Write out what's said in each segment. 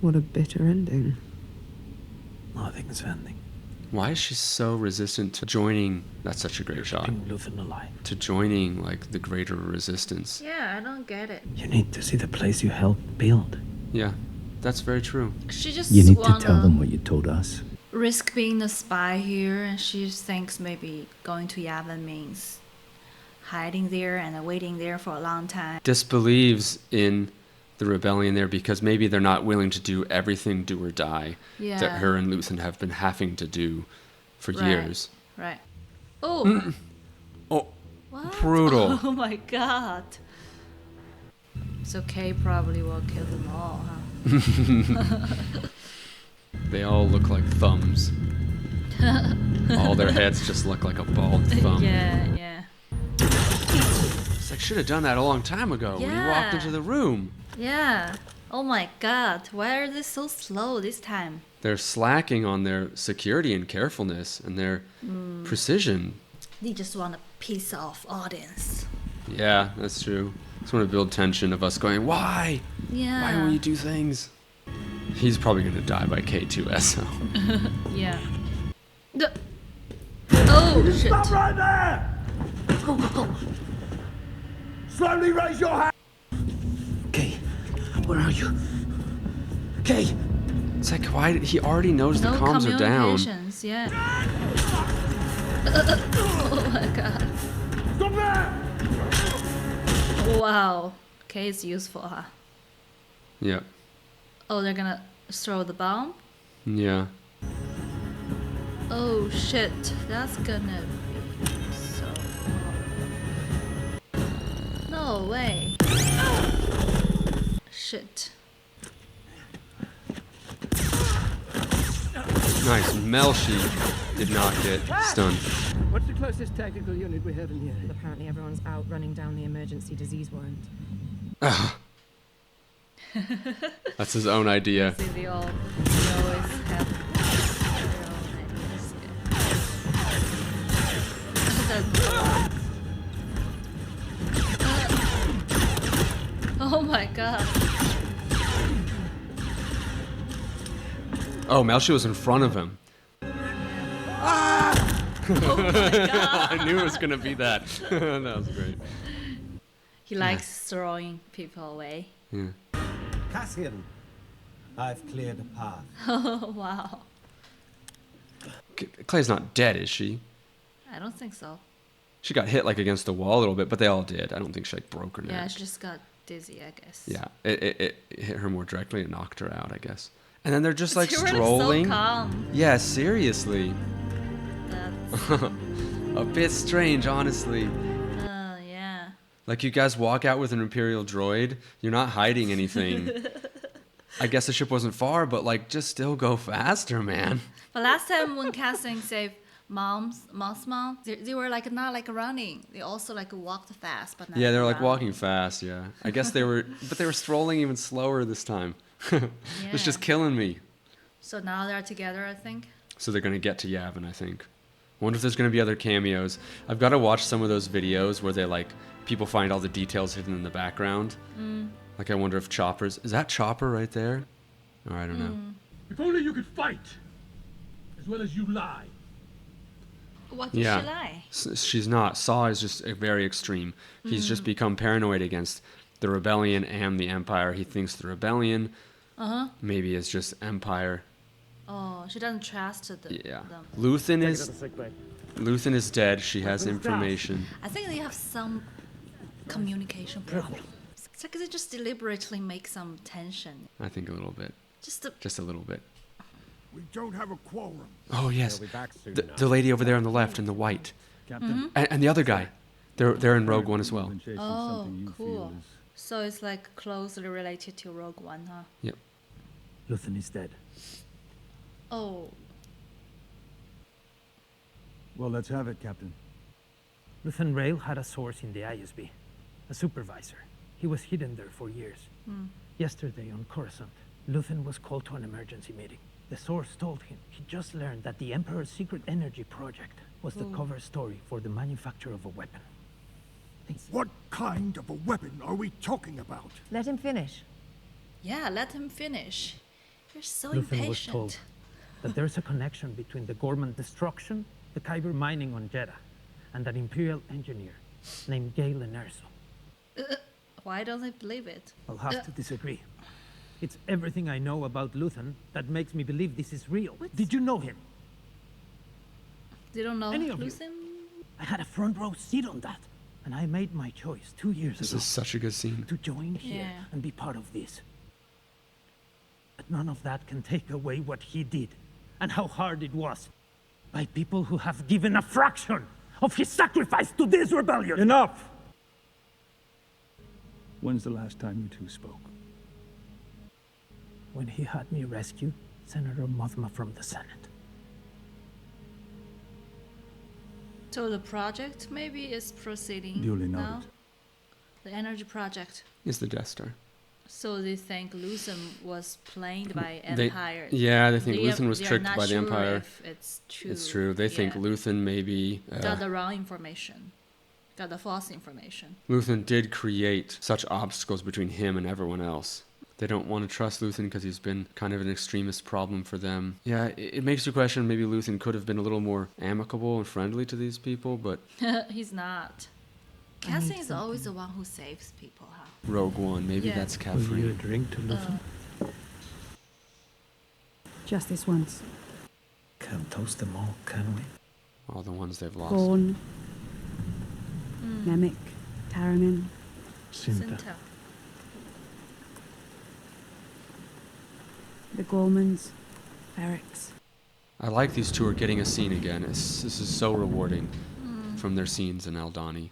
What a bitter ending. Nothing's ending. Why is she so resistant to joining? That's such a great shot. Luthen alive. To joining, like, the greater resistance. Yeah, I don't get it. You need to see the place you helped build. Yeah, that's very true. She just You need to wanna tell them what you told us. risk being a spy here, and she thinks maybe going to Yavin means hiding there and waiting there for a long time. Disbelieves in the rebellion there because maybe they're not willing to do everything do or die Yeah. that her and Luthen have been having to do for years. Right. Oh. Oh, What? brutal. Oh my god. So Kay probably will kill them all, huh? They all look like thumbs. All their heads just look like a bald thumb. Yeah. It's like, should have done that a long time ago when you walked Yeah. into the room. Yeah. Oh my god. Why are they so slow this time? They're slacking on their security and carefulness and their precision. They just want to piss off audience. Yeah, that's true. Just want to build tension of us going, why? Yeah. Why don't you do things? He's probably going to die by K2SO. Yeah. Oh shit. Stop right there! Go. Slowly raise your hand. Kay, where are you? Kay! It's like, why did he already knows the No comms are down? communications, yeah. Oh my god. Stop there! Wow. Okay, it's useful, huh? Yeah. Oh, they're gonna throw the bomb? Yeah. Oh shit, that's gonna be so hard. No way. Shit. Nice. Melshi did not get stunned. What's the closest tactical unit we have in here? Apparently everyone's out running down the emergency disease warrant. That's his own idea. See, they always have their own ideas. Oh my god. Oh, Melshi was in front of him. I knew it was going to be that. That was great. He likes throwing people away. Yeah. Cassian, I've cleared a path. Oh wow. Clay's not dead, is she? I don't think so. She got hit like against the wall a little bit, but they all did. I don't think she like broke her neck. Yeah, she just got dizzy, I guess. Yeah, it hit her more directly and knocked her out, I guess. And then they're just like They were strolling. so calm. Yeah, seriously. That's, A bit strange, honestly. yeah. Like, you guys walk out with an Imperial droid, you're not hiding anything. I guess the ship wasn't far, but like, just still go faster, man. But last time when Cassian saved mom's mom, they were like not like running. They also like walked fast, but not Yeah, they were like run. walking fast, yeah. I guess they were, but they were strolling even slower this time. It's just killing me. So now they're together, I think. So they're going to get to Yavin, I think. Wonder if there's going to be other cameos. I've got to watch some of those videos where they like, people find all the details hidden in the background. Like, I wonder if Chopper's, is that Chopper right there? Or I don't know. If only you could fight, as well as you lie. What did Yeah. she lie? She's not. Saw is just very extreme. He's just become paranoid against the rebellion and the Empire. He thinks the rebellion maybe is just Empire. Oh, she doesn't trust Yeah. them. Luthen Take it is to the sick bay. Luthen is dead. She has information. I think they have some communication problems. It's like they just deliberately make some tension. I think a little bit. Just to, Just a little bit. We don't have a quorum. Oh yes, They'll be back soon the enough. lady over there on the left in the white, Captain. and the other guy. They're in Rogue One as well. oh, cool. So it's like closely related to Rogue One, huh? Yep. Luthen is dead. Oh, Well, let's have it, Captain. Luthen Rael had a source in the ISB, a supervisor. He was hidden there for years. Yesterday on Coruscant, Luthen was called to an emergency meeting. The source told him he just learned that the Emperor's secret energy project was the cover story for the manufacture of a weapon. What kind of a weapon are we talking about? Let him finish. yeah, let him finish. You're so Luthen was told impatient. that there's a connection between the Gorman destruction, the Kyber mining on Jeddah, and an Imperial engineer named Galen Erso. Why don't I believe it? I'll have to disagree. It's everything I know about Luthen that makes me believe this is real. Did you know him? You don't know Any of you? Luthen? I had a front row seat on that. And I made my choice 2 years This ago is such a good scene. to join here Yeah. and be part of this. But none of that can take away what he did and how hard it was by people who have given a fraction of his sacrifice to this rebellion. Enough! When's the last time you two spoke? When he had me rescue Senator Mothma from the Senate. So the project maybe is proceeding Duly now? noted. The energy project. Is the Death Star. So they think Luthen was planed by They Empire. think They Luthen was they are tricked not by the sure Empire. if it's true. It's true. They think Yeah. Luthen maybe Got the wrong information. Got the false information. Luthen did create such obstacles between him and everyone else. They don't want to trust Luthen because he's been kind of an extremist problem for them. Yeah, it makes you question maybe Luthen could have been a little more amicable and friendly to these people, but He's not. Cassian is always the one who saves people, huh? Rogue One, maybe Yeah. that's Will you Catherine. drink to Luthen? Just this once. Can't toast them all, can we? All the ones they've lost. Gorn, Nemik, Taramin. Cinta. The Gormans, Ferrex. I like these two are getting a scene again. This is so rewarding from their scenes in Aldani.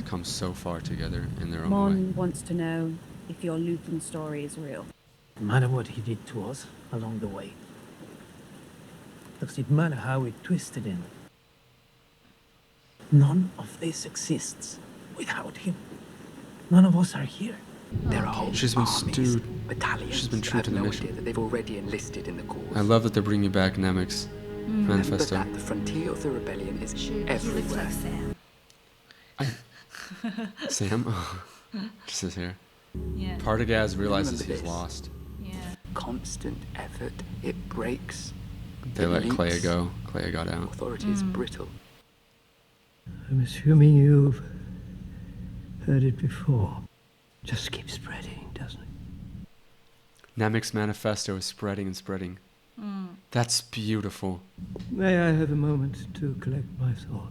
Come so far together in their own way. Mon wants to know if your Luthen story is real. No matter what he did to us along the way. Does it matter how it twisted in? None of this exists without him. None of us are here. There are whole She's been armies, stewed. battalions She's been that true have to the no mission. idea that they've already enlisted in the cause. I love that they're bringing back Nemik's Remember manifesto. that the frontier of the rebellion is He looks everywhere. like Sam. Sam? Just his hair. Yeah. Partagaz realizes Remember he's this. lost. Yeah. Constant effort, it breaks. They It let Clea leaks. go. Clea got out. Authority is brittle. I'm assuming you've heard it before. Just keeps spreading, doesn't it? Nemik's manifesto is spreading and spreading. That's beautiful. May I have a moment to collect my thoughts?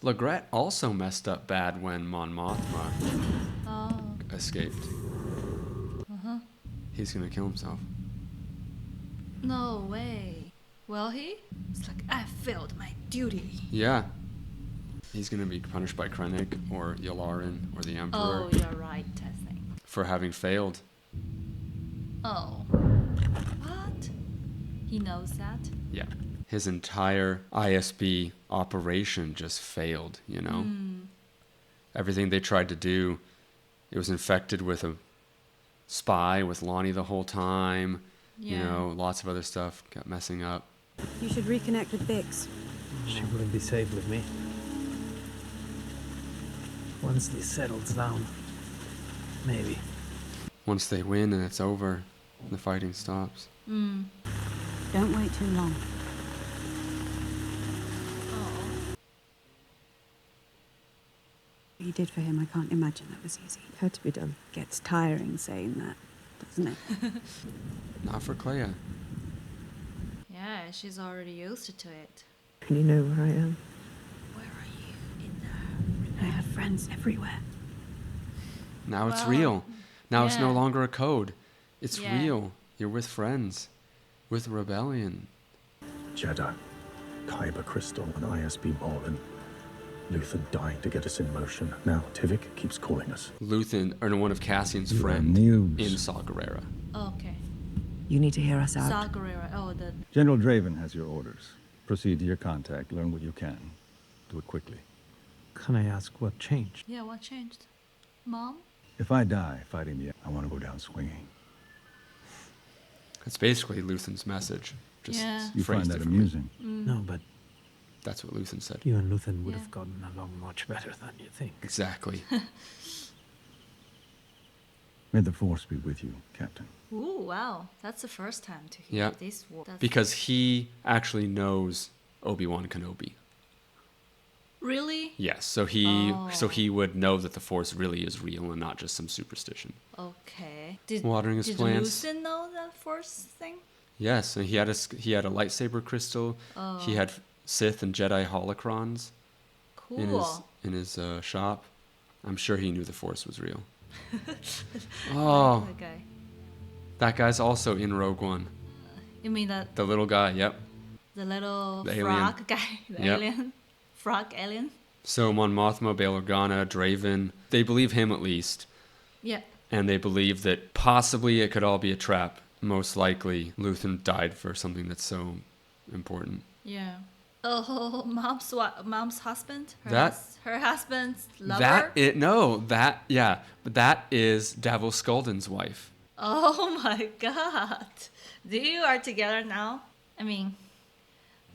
Legret also messed up bad when Mon Mothma Oh. escaped. He's gonna kill himself. No way. Will he? It's like, I failed my duty. Yeah. He's gonna be punished by Krennic or Yularen or the Emperor Oh, you're right, I think. for having failed. Oh. What? He knows that? Yeah. His entire ISB operation just failed, you know? Everything they tried to do, it was infected with a spy with Lonnie the whole time. You Yeah. know, lots of other stuff kept messing up. You should reconnect with Bix. She wouldn't be safe with me. Once this settles down, maybe. Once they win and it's over, the fighting stops. Don't wait too long. Oh. What you did for him, I can't imagine that was easy. It had to be done. Gets tiring saying that, doesn't it? Not for Clea. Yeah, she's already used to it. And you know where I am. Where are you? In there. I have friends everywhere. Now it's Well, real. Now it's no yeah. longer a code. It's Yeah. real. You're with friends. With rebellion. Jeddah, Kyber Crystal, and ISB Marlin. Luthen dying to get us in motion. Now Tivik keeps calling us. Luthen, or no, one of Cassian's You are friend news. in Saw Gerrera. Okay. You need to hear us out. Saw Gerrera. Oh, the. General Draven has your orders. Proceed to your contact. Learn what you can. Do it quickly. Can I ask what changed? Yeah, what changed? Mom? If I die fighting the, I want to go down swinging. That's basically Luthen's message. Just Yeah. You find phrased that differently. amusing? No, but That's what Luthen said. you and Luthen would Yeah. have gotten along much better than you think. Exactly. May the Force be with you, Captain. Ooh, wow. That's the first time to hear Yeah. this word. Because he actually knows Obi-Wan Kenobi. Really? Yes, so he would know that the Force really is real and not just some superstition. Okay. Watering his did plants. Luthen know the Force thing? Yes, and he had a lightsaber crystal. He had Sith and Jedi holocrons Cool. in his shop. I'm sure he knew the Force was real. Oh. Like the guy. That guy's also in Rogue One. You mean that The little guy, yep. the little The frog alien. guy? The Yep. alien? Frog alien? So Mon Mothma, Bail Organa, Draven, they believe him at least. Yeah. And they believe that possibly it could all be a trap. Most likely, Luthen died for something that's so important. Yeah. Oh, mom's husband? Her husband's lover? But that is Davos Skulden's wife. Oh my god. They are together now? I mean,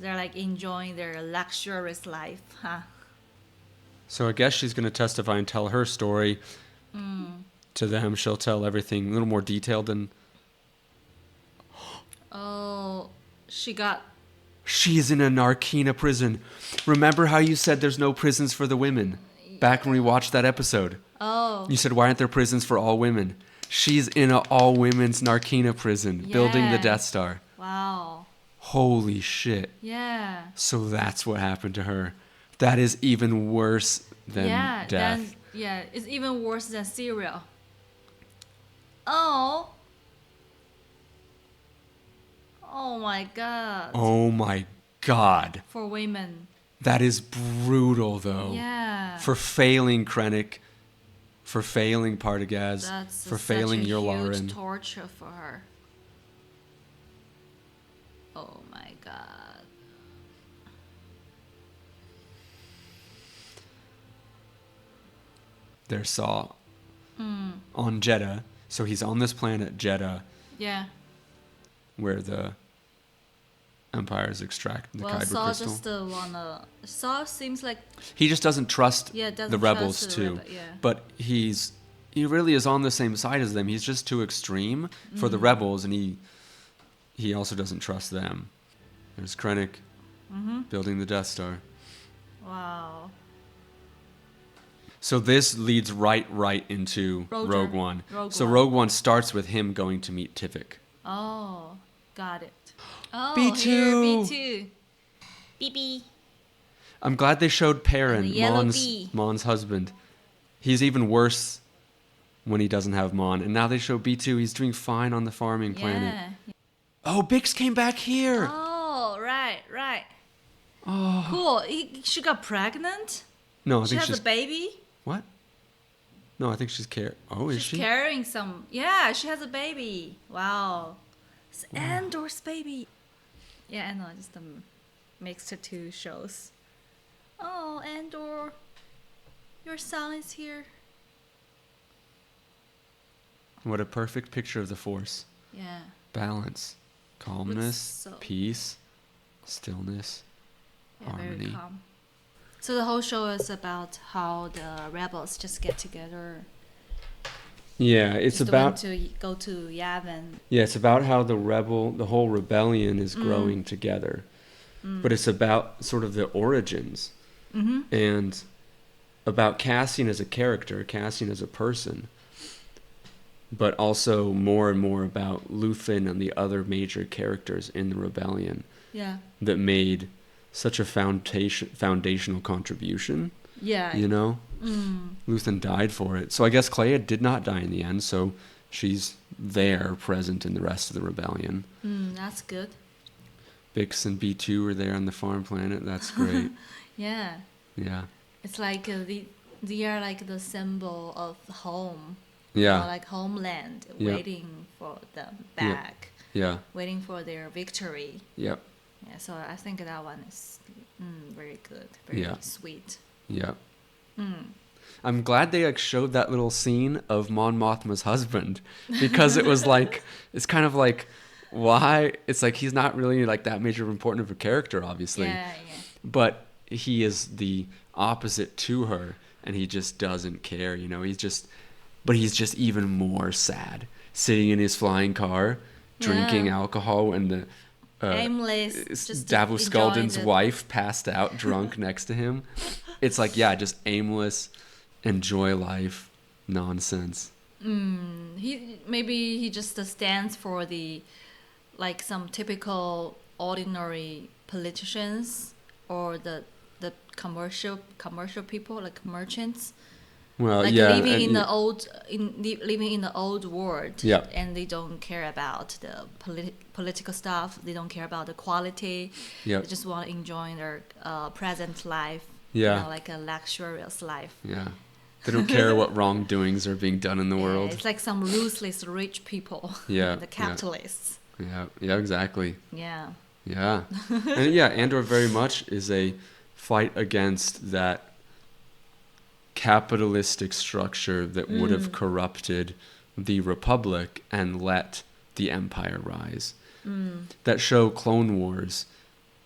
they're like enjoying their luxurious life, huh? So I guess she's going to testify and tell her story to them. She'll tell everything a little more detailed than... Oh, She's in a Narkina prison. Remember how you said there's no prisons for the women? Back when we watched that episode. Oh. You said, why aren't there prisons for all women? She's in an all-women's Narkina prison, building the Death Star. Wow. Holy shit. Yeah. So that's what happened to her. That is even worse than death. It's even worse than cereal. Oh. Oh my god. Oh my god. For women. That is brutal, though. Yeah. For failing Krennic, for failing Partagaz, That's for failing such a Yularen. huge torture for her. Oh my god. There's Saw on Jeddah. So he's on this planet, Jeddah, Yeah. where the Empire is extracting the Kyber Saw crystal. just Saw seems like He just doesn't trust doesn't the rebels trust too. yeah. But he really is on the same side as them. He's just too extreme for the rebels, and he also doesn't trust them. There's Krennic building the Death Star. Wow. So this leads right into Rogue One. Rogue One starts with him going to meet Tivik. Oh, got it. Oh, B2. Here, B2. BB. I'm glad they showed Perrin, And the yellow bee. Mon's husband. He's even worse when he doesn't have Mon. And now they show B2. He's doing fine on the farming planet. Yeah. Oh, Bix came back here. Oh, right. Oh. Cool. She got pregnant? No, I She think has she's... a baby? What? No, I think she's Oh, is she? She's carrying some... Yeah, she has a baby. Wow. It's Andor's baby. Yeah, I know. Just mixed the two shows. Oh, Andor. Your son is here. What a perfect picture of the Force. Yeah. Balance. Calmness. So- Peace. Stillness. Yeah, very Harmony. calm. So the whole show is about how the rebels just get together. Yeah, it's just about... want to go to Yavin. Yeah, it's about how the whole rebellion is growing together. But it's about sort of the origins. And about Cassian as a character, Cassian as a person. But also more and more about Luthen and the other major characters in the rebellion. Yeah. That made such a foundational contribution. Yeah. You know? Luthen died for it. So I guess Clea did not die in the end, so she's there, present in the rest of the rebellion. That's good. Bix and B2 are there on the farm planet. That's great. Yeah. Yeah. It's like they are like the symbol of home. Yeah. Or like homeland, Yeah. waiting for them back. Yeah. Waiting for their victory. Yep. Yeah, so I think that one is very good. Very sweet. Yeah. I'm glad they showed that little scene of Mon Mothma's husband, because it was like, it's kind of like, why? It's like he's not really like that major of important of a character, obviously. Yeah. But he is the opposite to her, and he just doesn't care. You know, he's just but he's just even more sad, sitting in his flying car, drinking alcohol, and the aimless, just Davos enjoying Skalden's wife passed out drunk next to him. It's like, yeah, just aimless, enjoy life nonsense. Maybe he just stands for the, like, some typical ordinary politicians or the commercial people, like merchants, Well, like yeah, living in and the old living in the old world. Yeah. And they don't care about the political stuff. They don't care about the quality. Yep. They just want to enjoy their present life. Yeah. You know, like a luxurious life. yeah, they don't care what wrongdoings are being done in the Yeah, world. it's like some ruthless rich people. Yeah, The yeah. capitalists. Yeah, exactly. Yeah. Yeah. And yeah, Andor very much is a fight against that capitalistic structure that would have corrupted the Republic and let the Empire rise. That show, Clone Wars,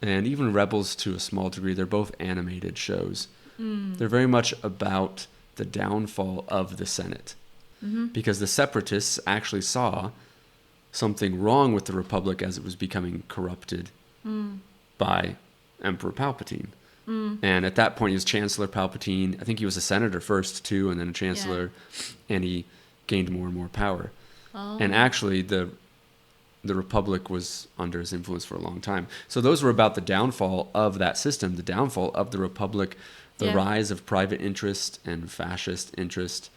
and even Rebels to a small degree, they're both animated shows. They're very much about the downfall of the Senate. Because the Separatists actually saw something wrong with the Republic as it was becoming corrupted by Emperor Palpatine. And at that point, he was Chancellor Palpatine. I think he was a senator first, too, and then a chancellor. And he gained more and more power. And actually, the Republic was under his influence for a long time. So those were about the downfall of that system, the downfall of the Republic, the rise of private interest and fascist interest.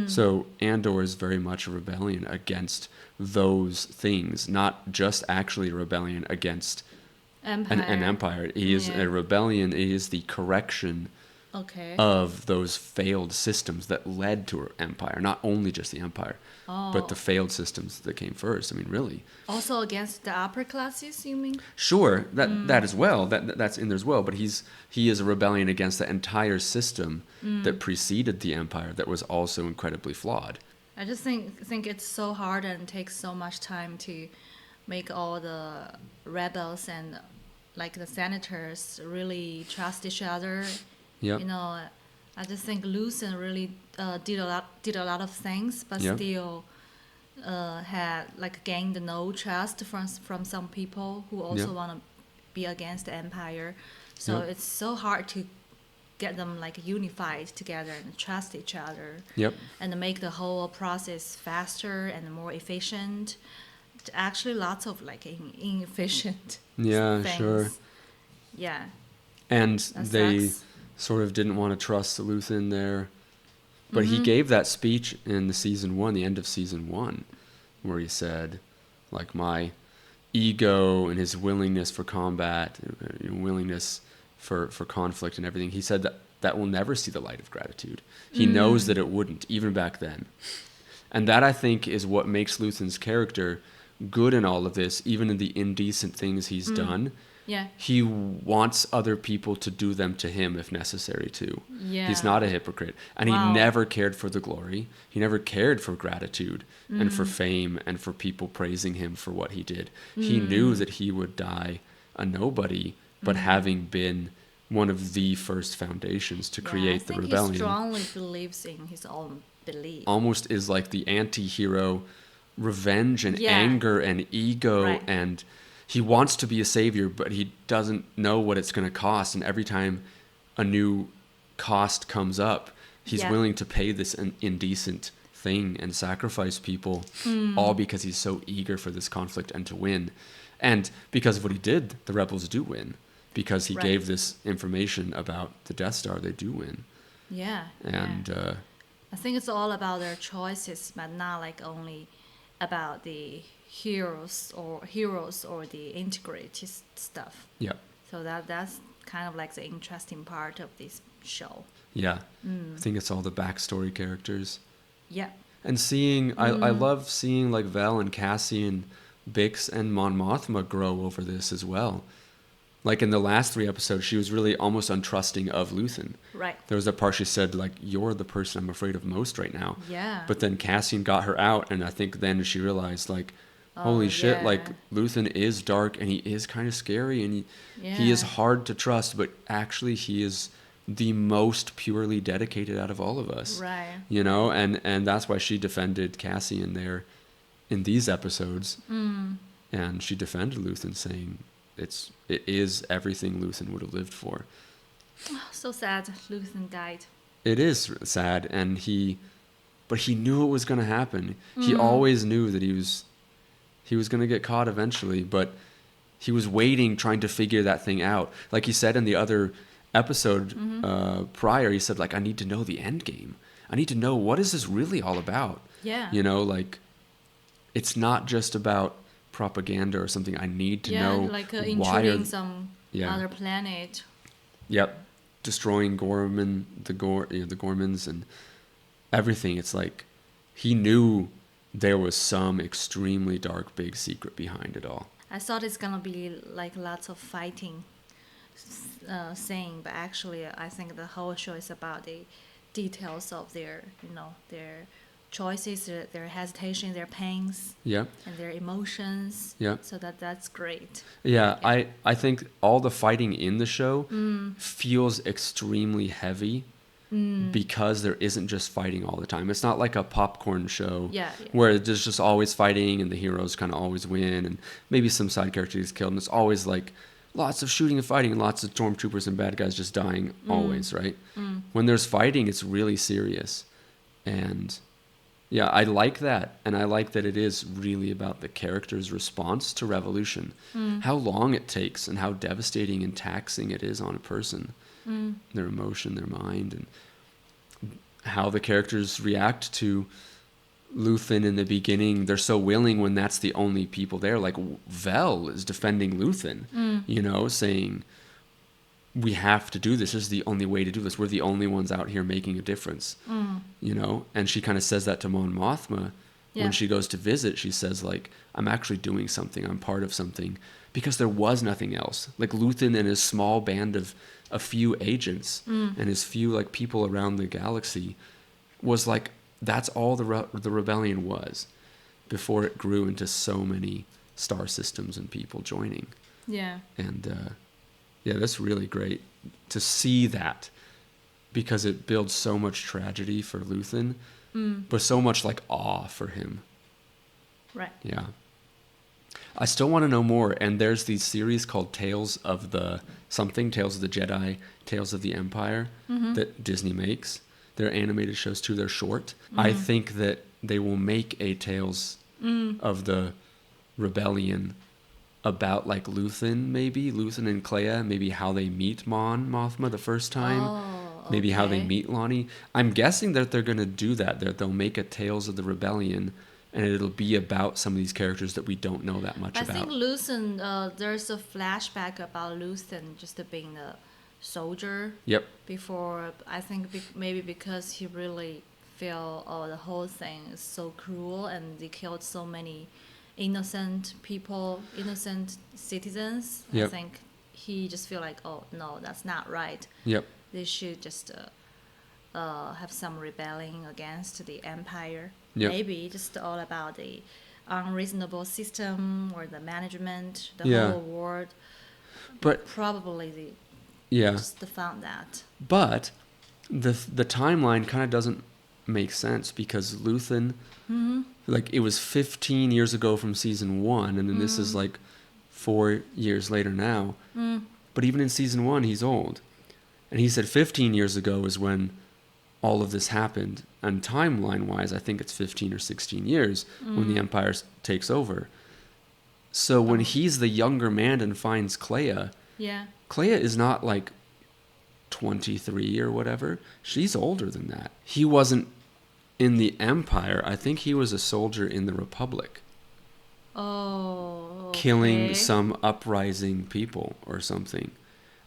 So Andor is very much a rebellion against those things, not just actually a rebellion against Empire. an empire. He is a rebellion. It is the correction of those failed systems that led to an empire, not only just the empire, but the failed systems that came first. I mean, really. Also against the upper classes, you mean? Sure, that as well. That's in there as well. But he is a rebellion against the entire system that preceded the empire that was also incredibly flawed. I just think it's so hard and takes so much time to make all the rebels and like the senators really trust each other. Yep. You know, I just think Luthen really did a lot of things, but Yep. still had like gained no trust from some people who also Yep. want to be against the empire. So Yep. it's so hard to get them like unified together and trust each other. Yep. And make the whole process faster and more efficient. Actually, lots of like inefficient Yeah, things. sure. Yeah. And That they sucks. sort of didn't want to trust Luthen there. But he gave that speech in the end of season 1, where he said, like, my ego and his willingness for combat, willingness for conflict and everything, he said that will never see the light of gratitude. He knows that it wouldn't, even back then. And that, I think, is what makes Luthen's character good in all of this, even in the indecent things he's done. Yeah. He wants other people to do them to him if necessary too. Yeah. He's not a hypocrite. And Wow. he never cared for the glory. He never cared for gratitude and for fame and for people praising him for what he did. He knew that he would die a nobody, but having been one of the first foundations to create the He rebellion. strongly believes in his own belief. Almost is like the anti-hero, revenge and Yeah. anger and ego, Right. and he wants to be a savior, but he doesn't know what it's going to cost. And every time a new cost comes up, he's Yeah. willing to pay this indecent thing and sacrifice people, all because he's so eager for this conflict and to win. And because of what he did, the rebels do win. Because he Right. gave this information about the Death Star, they do win. Yeah. And I think it's all about their choices, but not like only about the heroes or the integrated stuff. yeah. So that's kind of like the interesting part of this show. Yeah, I think it's all the backstory characters. Yeah. And seeing, I love seeing like Vel and Cassian, Bix and Mon Mothma grow over this as well. Like in the last 3 episodes, she was really almost untrusting of Luthen. Right. There was a part she said, like, you're the person I'm afraid of most right now. Yeah. But then Cassian got her out, and I think then she realized, like, holy shit, yeah. like, Luthen is dark, and he is kind of scary, and he is Yeah. hard to trust, but actually he is the most purely dedicated out of all of us. Right. You know, and that's why she defended Cassian there in these episodes. And she defended Luthen, saying it is everything Luthen would have lived for. So sad Luthen died. It is sad, but he knew it was going to happen. He always knew that he was going to get caught eventually, but he was waiting, trying to figure that thing out. Like he said in the other episode prior, he said, like, I need to know the end game. I need to know, what is this really all about? Yeah. You know, like, it's not just about propaganda or something. I need to know like why intruding some other planet. Yep. Destroying Gorman, the Gormans and everything. It's like he knew there was some extremely dark, big secret behind it all. I thought it's gonna be like lots of fighting scene, but actually I think the whole show is about the details of their choices, their hesitation, their pains, and their emotions. So that's great. I think all the fighting in the show feels extremely heavy because there isn't just fighting all the time. It's not like a popcorn show where there's just always fighting and the heroes kind of always win and maybe some side character is killed, and it's always like lots of shooting and fighting and lots of stormtroopers and bad guys just dying always, right? When there's fighting, it's really serious. And yeah, I like that. And I like that it is really about the character's response to revolution. How long it takes and how devastating and taxing it is on a person. Their emotion, their mind, and how the characters react to Luthen in the beginning. They're so willing when that's the only people there. Like Vel is defending Luthen, you know, saying, we have to do this. This is the only way to do this. We're the only ones out here making a difference, you know? And she kind of says that to Mon Mothma when she goes to visit. She says, like, I'm actually doing something. I'm part of something, because there was nothing else. Like Luthen and his small band of a few agents and his few like people around the galaxy was like, that's all the rebellion was before it grew into so many star systems and people joining. And that's really great to see that, because it builds so much tragedy for Luthen, but so much like awe for him. Right. Yeah. I still want to know more, and there's these series called Tales of the Jedi, Tales of the Empire that Disney makes. They're animated shows too. They're short. I think that they will make a Tales of the Rebellion about like Luthen and Clea, maybe how they meet Mon Mothma the first time, maybe how they meet Lonnie. I'm guessing that they're going to do that they'll make a Tales of the Rebellion, and it'll be about some of these characters that we don't know that much about. I think Luthen, there's a flashback about Luthen just being a soldier. Before, I think maybe because he really feel the whole thing is so cruel and they killed so many innocent people, innocent citizens. I think he just feel like, oh no, that's not right. They should just have some rebelling against the empire. Maybe just all about the unreasonable system or the management, the whole world. But probably they just found that. But the timeline kind of doesn't make sense, because Luthen, like, it was 15 years ago from season 1, and then this is like 4 years later now. But even in season 1, he's old. And he said 15 years ago is when all of this happened. And timeline-wise, I think it's 15 or 16 years when the Empire takes over. So when he's the younger man and finds Clea, Clea is not like 23 or whatever. She's older than that. He wasn't in the Empire. I think he was a soldier in the Republic. Killing some uprising people or something.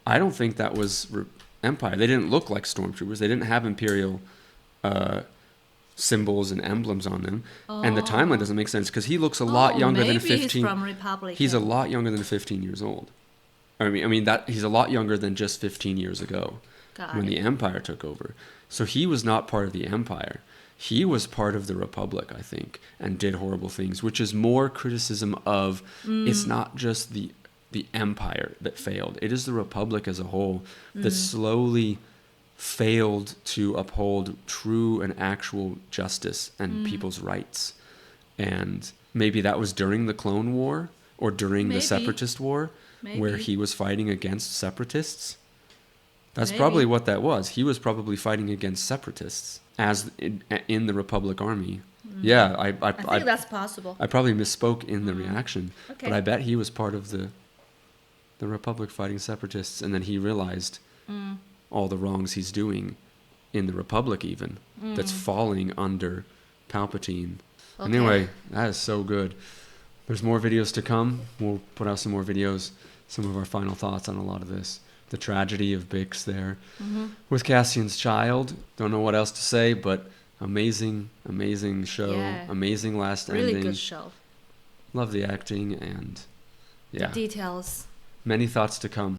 I don't think that was Empire. They didn't look like stormtroopers. They didn't have Imperial symbols and emblems on them. And the timeline doesn't make sense, because he looks a lot younger than 15. He's from Republic. He's a lot younger than 15 years old. I mean that he's a lot younger than just 15 years ago when the Empire took over. So he was not part of the Empire. He was part of the Republic, I think, and did horrible things, which is more criticism of it's not just the Empire that failed. It is the Republic as a whole that slowly failed to uphold true and actual justice and people's rights. And maybe that was during the Clone War or during the Maybe. Separatist War, where Maybe. he was fighting against separatists. That's Maybe. probably what that was. He was probably fighting against separatists as in the Republic Army. Yeah, I think that's possible. I probably misspoke in the reaction, Okay. but I bet he was part of the Republic fighting separatists, and then he realized all the wrongs he's doing in the Republic, even that's falling under Palpatine. Okay. Anyway, that is so good. There's more videos to come. We'll put out some more videos, some of our final thoughts on a lot of this. The tragedy of Bix there with Cassian's child. Don't know what else to say, but amazing, amazing show. Yeah. Amazing last Really ending. good show. Love the acting and The yeah, details. many thoughts to come.